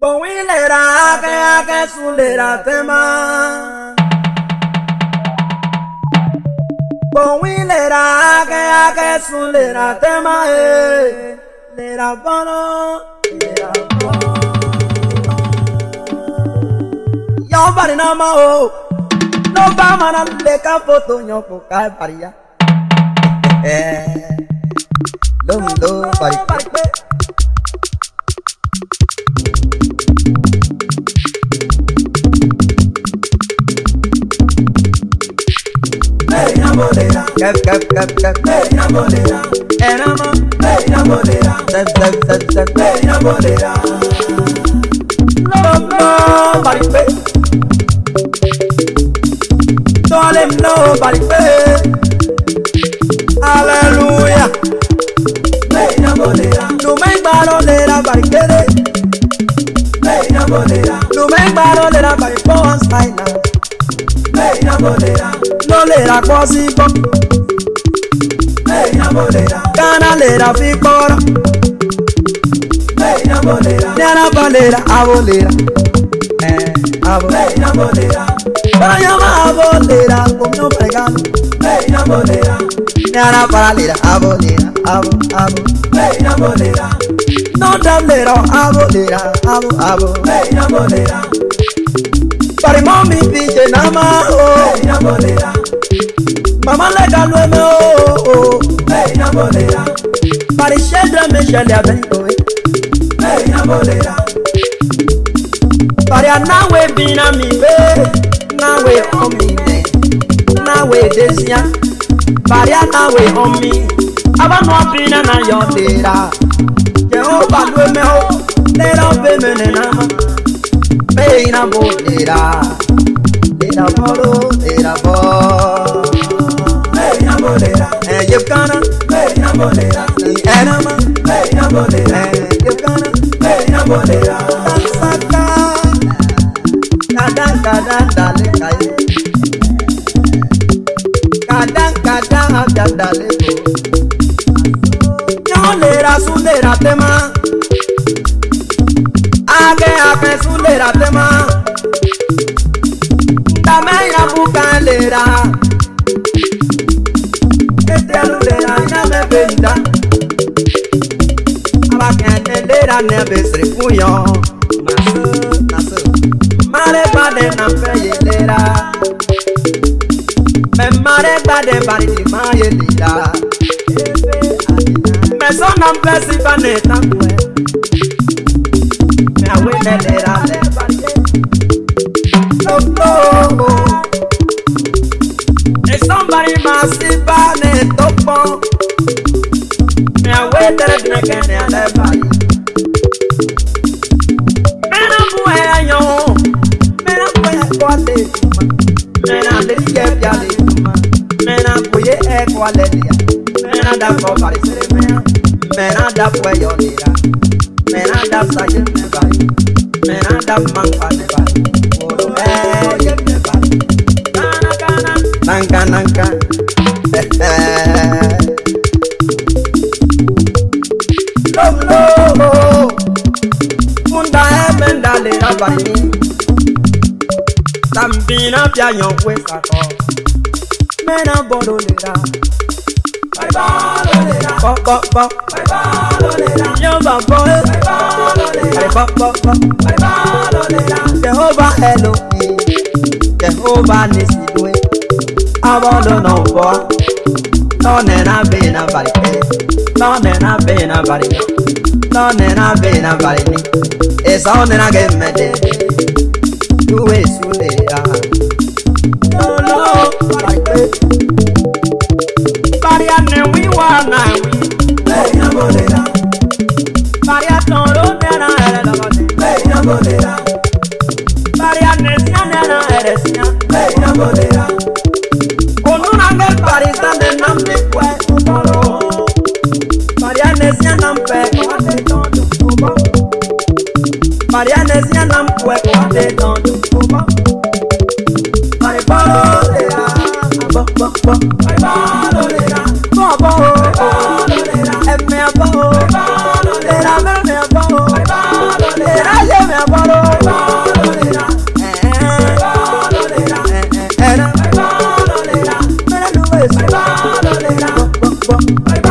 Powilera que sulera tema. Powilera que sulera tema. Lera bono, lera bono. Yo bari na ma o, no ba mana leka foto nyo ko kai paria. Dum bari. Cap. Hey, namorera. Enama. Hey, namorera. Set. Hey, namorera. Nobody pay. Nobody pay. Hallelujah. Hey, namorera. No me barolera barquere. Hey, namorera. No me barolera barquere. Silence. Hey, namorera. No le da cosita. Hey, namorera. Gana le da figura. Hey, namorera. Nana valera, abolera. Abo. Hey, namorera. Para llamar abolera, como pregano. Hey, namorera. Nana valera, abolera, abo. Hey, namorera. No dablero, abolera, abo. Hey, namorera. Para mami pije nama oh. Hey, namorera. Mama le galueme oh. Hey, namorera. Para shedra me shele abento Hey, namorera. Para nawe bina mi be, nawe omi be, nawe desia. Para nawe omi, abano bina na yondera. Jehovah lueme oh, lera be mene nama. Hey, namorera. Lera boro. Hey, namorera. You've gonna. Hey, namorera. Enema. Hey, namorera. You've gonna. Hey, namorera. Saka. Kadang dale kai. Kadang dale ko. Nyolera sulera tema. Ake sulera tema. Dame ya bukalera. Lera ya me benda. Abakene lera ne besre puyo. Naso. Mare bade na peye lera. Me mare bade bari di maye lera. Me son am plesi baneta kwe. Me awene lera le bari. Oh. If somebody must see bane topo. Me away tere drink and everybody. Mena puwe yo. Mena puwe kwale. Mena liye piale. Mena puye kwale dia. Mena da ko bari sere mena. Mena da puwe yo dia. Mena da saje me bari. Mena da mangpa me bari. Oro ye me bari. Nanka. Lo. Munda ebenda le rabani. Tambina pia yon wesa ko. Mena bodo le ra. Bye bye le ra. Pop. Bye bye le ra. Yo ba boy. Bye bye le ra. Pop. Bye bye le ra. Jehovah Elohim. Jehovah Nissi. Abolo no boy. No nena bena bari. No nena bena bari. No nena bena bari. Esa nena gemme de. Tu esulera. No bari. Bari ane we wana we. Hey namorera. Bari atoro nena era bari. Hey namorera. Bari ane sia nena era sia. Hey namorera. Parisande nambe kwe ubalo. Marianesia nampe kwate tondo uba. Marianesia nampe kwate tondo uba. bye